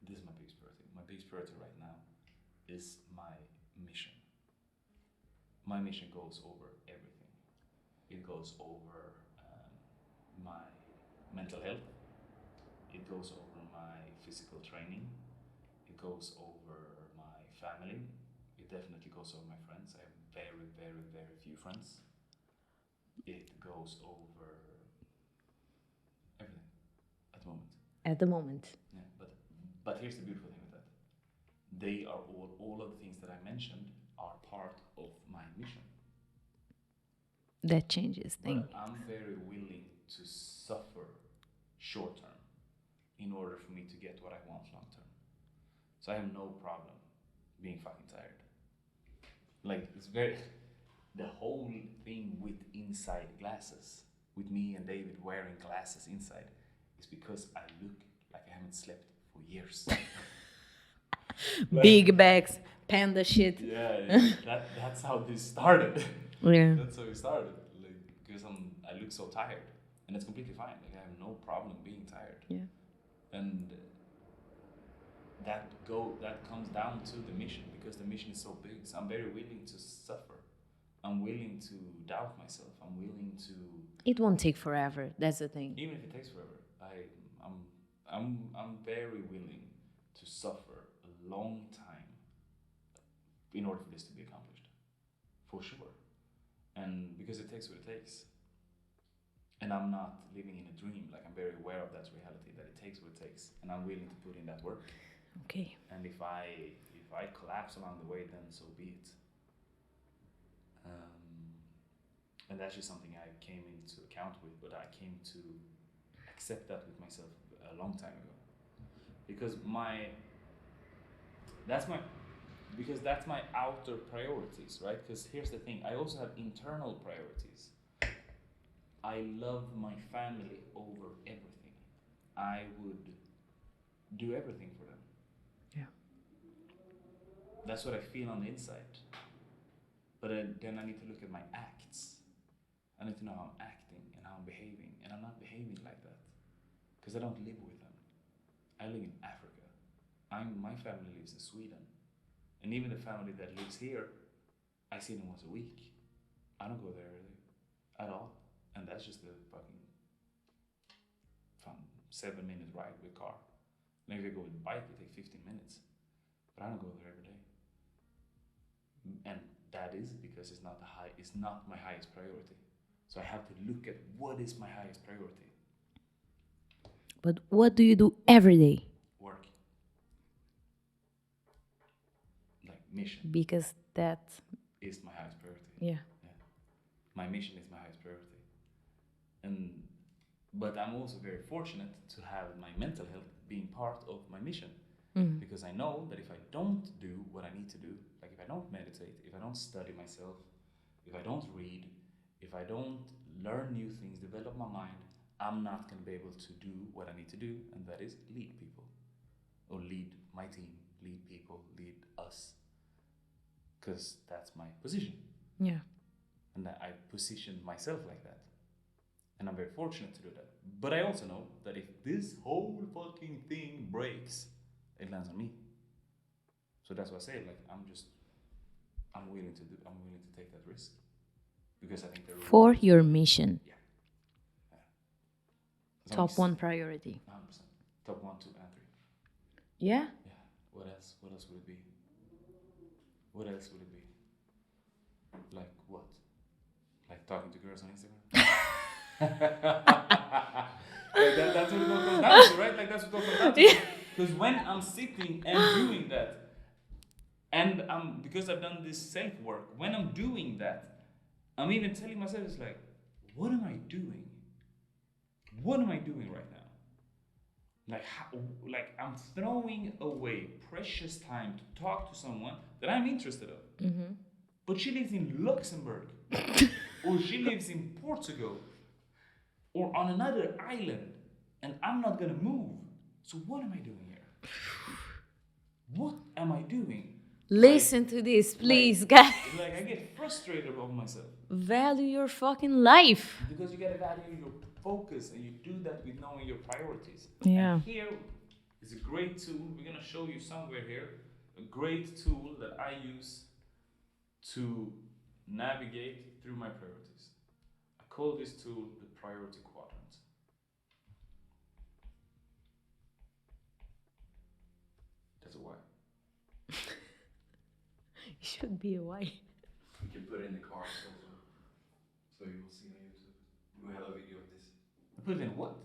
this is my biggest priority. My biggest priority right now is my mission. My mission goes over everything. It goes over my mental health. It goes over my physical training. It goes over my family. It definitely goes over my friends. I have very, very, very few friends. It goes over everything at the moment.
At the moment.
Yeah, but here's the beautiful thing with that. They are all of the things that I mentioned are part of my mission.
That changes things.
But I'm very willing to suffer short term in order for me to get what I want long term. So I have no problem being fucking tired. Like the whole thing with INSIDEglasses, with me and David wearing glasses inside, is because I look like I haven't slept for years.
Big bags, panda shit.
Yeah, that's how this started.
Yeah.
That's how it started. Like, because I look so tired, and it's completely fine. Like I have no problem being tired.
Yeah.
And that comes down to the mission, because the mission is so big. So I'm very willing to suffer. I'm willing to doubt myself. I'm willing to.
It won't take forever. That's the thing.
Even if it takes forever, I'm very willing to suffer a long time in order for this to be accomplished, for sure. And because it takes what it takes. And I'm not living in a dream. Like, I'm very aware of that reality, that it takes what it takes, and I'm willing to put in that work.
Okay.
And if I collapse along the way, then so be it. And that's just something I came into account with, but I came to accept that with myself a long time ago. Because that's my outer priorities, right? Because here's the thing, I also have internal priorities. I love my family over everything. I would do everything for them.
Yeah.
That's what I feel on the inside. But then I need to look at my acts. I need to know how I'm acting and how I'm behaving. And I'm not behaving like that, because I don't live with them. I live in Africa. My family lives in Sweden. And even the family that lives here, I see them once a week. I don't go there at all. And that's just a fucking 7-minute ride with car. And if I go with bike, it takes 15 minutes. But I don't go there every day. And that is because it's not my highest priority. So I have to look at what is my highest priority.
But what do you do every day?
Work. Like mission.
Because that
Is my highest priority.
Yeah.
My mission is my highest priority. But I'm also very fortunate to have my mental health being part of my mission.
Mm.
Because I know that if I don't do what I need to do, like if I don't meditate, if I don't study myself, if I don't read, if I don't learn new things, develop my mind, I'm not going to be able to do what I need to do, and that is lead people. Or lead my team, lead people, lead us. Because that's my position.
Yeah.
And I position myself like that. And I'm very fortunate to do that. But I also know that if this whole fucking thing breaks, it lands on me. So that's why I say, like, I'm willing to take that risk. Because I think the
For
reward is-
your mission,
Yeah. As long
top
as-
one priority.
100%. Top 1, 2, and 3.
Yeah.
Yeah. What else? What else would it be? What else would it be? Like what? Like talking to girls on Instagram? Like that's what it all comes down to, right? Like that's what it all comes down to. Because when I'm sitting and doing that, and because I've done this self work, when I'm doing that, I'm even telling myself, it's like, what am I doing? What am I doing right now? Like I'm throwing away precious time to talk to someone that I'm interested in.
Mm-hmm.
But she lives in Luxembourg, or she lives in Portugal, or on another island, and I'm not gonna move. So what am I doing here? What am I doing?
Listen to this, please, guys.
Like I get frustrated about myself.
Value your fucking life.
Because you gotta value your focus, and you do that with knowing your priorities.
Yeah.
And here is a great tool. We're gonna show you somewhere here a great tool that I use to navigate through my priorities. I call this tool the priority quadrant. That's a why.
It should be a why.
We can put it in the cards also, so you will see on YouTube. We have a video of this.
Put in what?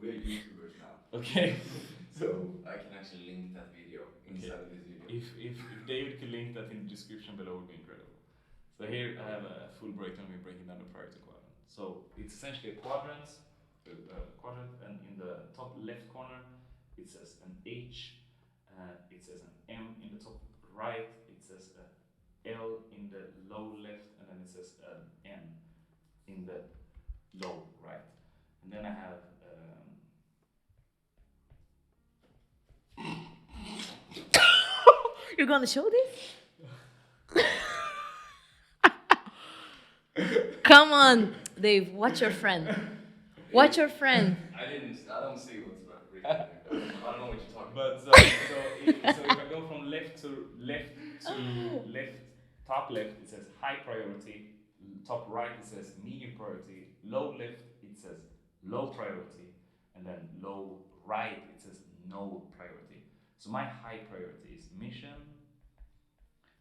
We are YouTubers now,
Okay.
so I can actually link that video inside of this video.
If David could link that in the description below, it would be incredible. So here I have a full breakdown. We're breaking down the priority quadrant. So it's essentially a quadrant, and in the top left corner it says an H, it says an M in the top right, it says a L in the low left, and then it says an N in the low right. And then I have
You're gonna show this? Come on, Dave. Watch your friend. Watch your friend.
I don't see what's written there. I don't know what you're talking about.
But so if I go from left to left, top left it says high priority, top right it says medium priority, low left it says low priority, and then low right it says no priority. So my high priority is mission,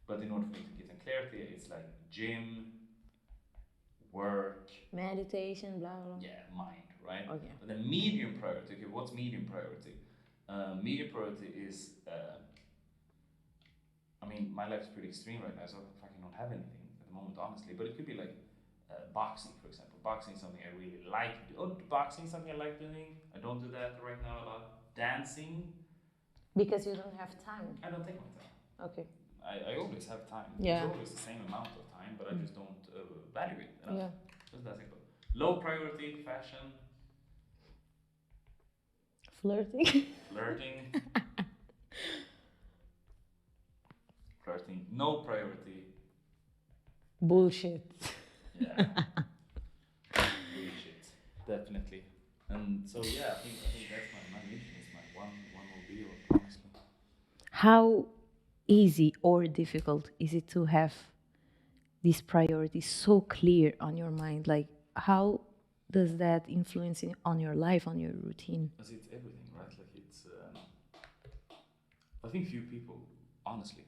but in order for me to get some clarity, it's like gym, work,
Meditation, blah blah.
yeah, mind, right?
Okay.
But then medium priority, okay, what's medium priority? Medium priority is, I mean, my life's pretty extreme right now, so I fucking don't have anything at the moment, honestly. But it could be like boxing, for example. Boxing is something I really like. Boxing is something I like doing. I don't do that right now a lot. Dancing,
Because you don't have time.
I don't take my time.
Okay.
I always have time.
Yeah.
There's always the same amount of time, but I just don't value it enough.
Yeah.
Just that simple. Low priority, fashion,
Flirting.
flirting. No priority,
Bullshit.
yeah. Bullshit, definitely. And so yeah, I think that's my mission. Is my one ordeal, honestly.
How easy or difficult is it to have these priorities so clear on your mind? Like, how does that influence on your life, on your routine?
Because it's everything, right? Like it's. I think few people, honestly,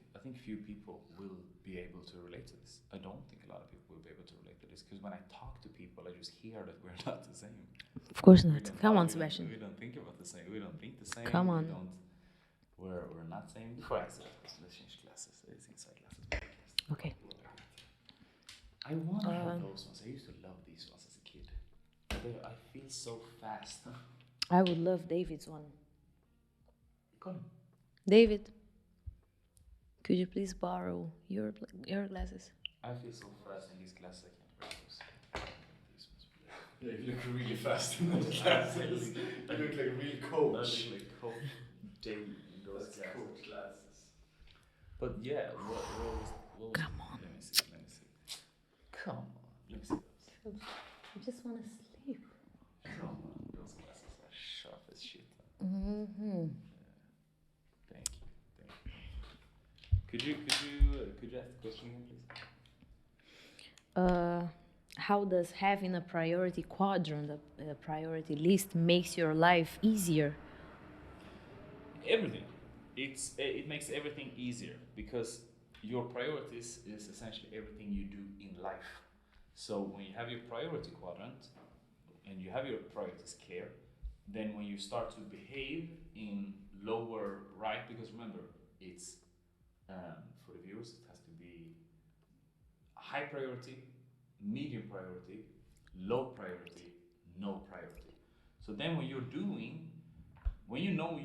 will be able to relate to this. I don't think a lot of people will be able to relate to this because when I talk to people, I just hear that we're not the same.
Of course
We
not.
don't
Come
talk-
on,
we don't-
Sebastian.
We don't think about the same. We don't think the same.
Come on.
We're not same. Before I said, let's change glasses. It's INSIDEglasses podcast.
Okay.
I want to have those ones. I used to love these ones as a kid. I feel so fast.
I would love David's one.
Come.
David, could you please borrow your glasses?
I feel so fast in these glasses. I can't wear those. These ones, please.
Yeah, you look really fast in those glasses. You look like a real coach.
Like Coach David in those
That's
glasses.
coach glasses.
But yeah, what was
Come on.
Let me see. Come on. Let me see those.
just want to sleep.
Oh, those glasses are sharp as shit.
Mm-hmm.
Thank you. Could you ask the question again, please?
How does having a priority quadrant, a priority list, makes your life easier?
Everything. It makes everything easier because your priorities is essentially everything you do in life. So when you have your priority quadrant and you have your priorities clear, then when you start to behave in lower right, because remember it's for the viewers it has to be high priority, medium priority, low priority, no priority. So then when you know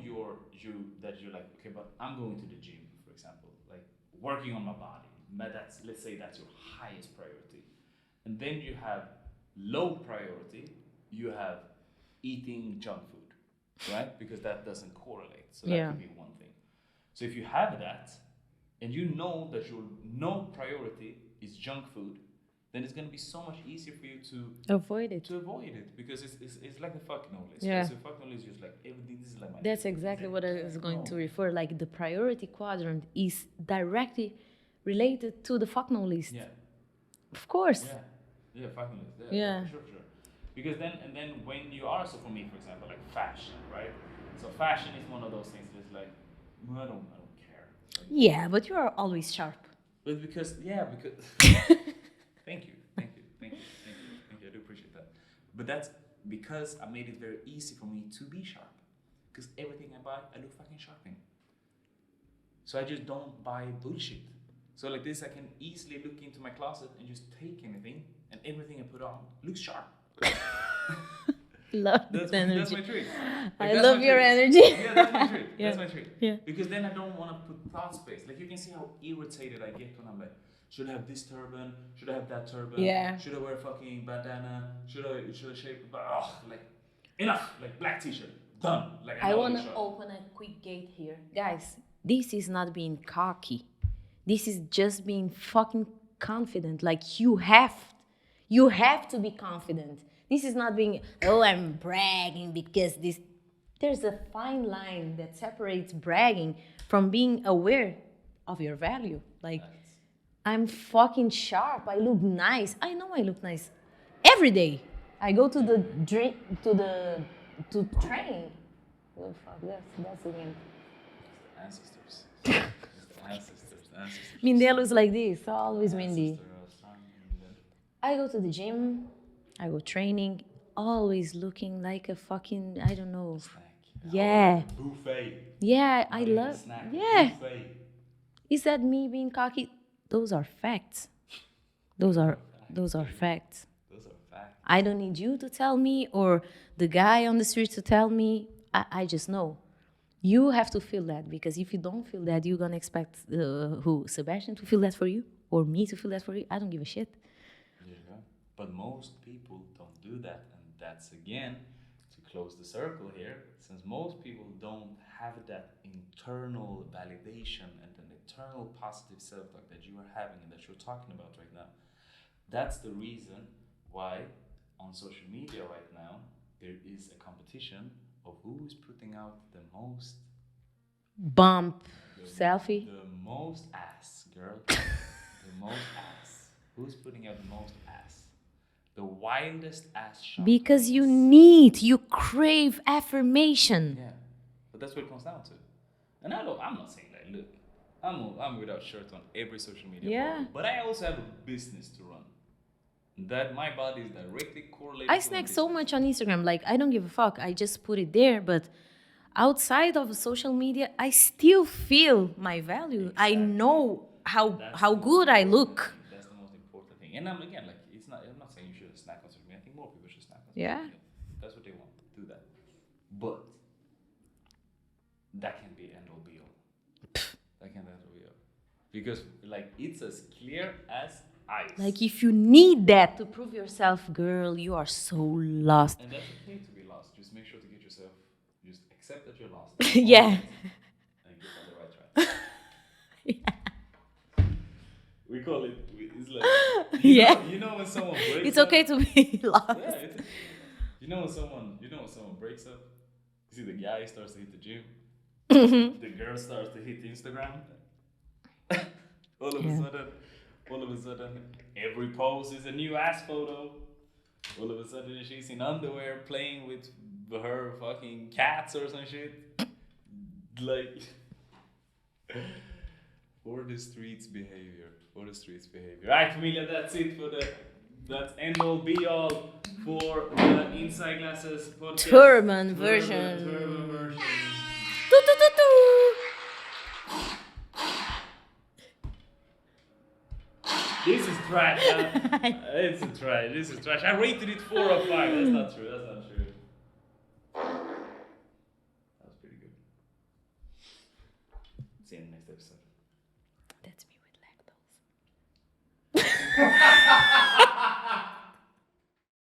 that you're like, okay, but I'm going to the gym, for example, like working on my body. But let's say that's your highest priority. And then you have low priority, you have eating junk food, right? Because that doesn't correlate. So that
Yeah.
could be one thing. So if you have that, and you know that your no priority is junk food, then it's gonna be so much easier for you
Avoid it.
to avoid it because it's like a fuck no list.
Yeah.
So fuck no list is just like everything. This is like my.
That's exactly what I was going to refer. Like the priority quadrant is directly related to the fuck no list.
Yeah.
Of course.
Yeah, fuck no list.
Yeah.
For sure. Because then when you are, so for me, for example, like fashion, right? So fashion is one of those things that's like, I don't care. Like,
Yeah, but you are always sharp.
but because thank you. I do appreciate that. But that's because I made it very easy for me to be sharp. Because everything I buy, I look fucking sharp in. So I just don't buy bullshit. So like this, I can easily look into my closet and just take anything, and everything I put on looks sharp.
Love
That's
this energy.
that's my trick.
I
that's
love
my
your
trick.
energy.
Yeah, that's my trick.
Yeah.
That's my trick.
Yeah.
Because then I don't want to put thought space. Like you can see how irritated I get when I'm like, should I have this turban? Should I have that turban?
Yeah.
Should I wear a fucking bandana? Should I shave? Like enough. Like black t-shirt. Done. Like
I
know
want
it's
to
sharp.
open a quick gate here. Guys, this is not being cocky. This is just being fucking confident. Like you have to be confident. This is not being, oh, I'm bragging because this. There's a fine line that separates bragging from being aware of your value. Like, I'm fucking sharp. I look nice. I know I look nice every day. I go to the to train. Oh fuck, that's again.
Ancestors. Ancestors.
Mindelo is like this, always windy.
Ancestor, strong Mindelo.
I go to the gym, I go training, always looking like a fucking, I don't know.
Snack.
Yeah.
Buffet.
Yeah,
Not
I
even
love.
snack.
Yeah.
Buffet.
Is that me being cocky? Those are facts. Those are facts.
Those are facts.
I don't need you to tell me or the guy on the street to tell me. I just know. You have to feel that because if you don't feel that, you're gonna expect Sebastian to feel that for you or me to feel that for you. I don't give a shit.
Yeah. But most people don't do that, and that's again to close the circle here. Since most people don't have that internal validation and an internal positive self-talk that you are having and that you're talking about right now, that's the reason why on social media right now there is a competition of who is putting out the most
Bump selfie.
the most ass, girl. The most ass. Who's putting out the most ass? The wildest ass shot.
Because you crave affirmation.
Yeah, but that's what it comes down to. And I'm not saying that. Look, I'm without shirt on every social media.
Yeah.
Platform, but I also have a business to run. That my body is directly correlated.
I
to my
snack so
business.
much on Instagram. Like, I don't give a fuck. I just put it there. But outside of social media, I still feel my value. I know how good I look.
That's the most important thing. And again, like I'm not saying you should snack on social media. I think more people should snack on social
Yeah.
media. That's what they want. Do that. But that can be end all be all. That can be end all be all. Because like it's as clear as ice.
Like, if you need that to prove yourself, girl, you are so lost.
And that's okay to be lost. Just make sure to get yourself. Just accept that you're lost.
Yeah.
And get on the right track. We call it. It's like
Yeah.
You know when someone breaks.
It's
up?
okay to be lost.
Yeah. You know when someone breaks up. You see the guy starts to hit the gym. The girl starts to hit Instagram. all of
Yeah.
a sudden, every post is a new ass photo. All of a sudden, she's in underwear playing with her fucking cats or some shit. Like, for the streets behavior. Right, familia, that's it for that's end all be all for the Inside Glasses podcast.
Turban version.
Turban version.
Tu, tu, tu, tu.
This is trash. It's a trash. This is trash. I rated it 4 or 5. That's not true. That was pretty good. See you in the next episode.
That's me with lactose.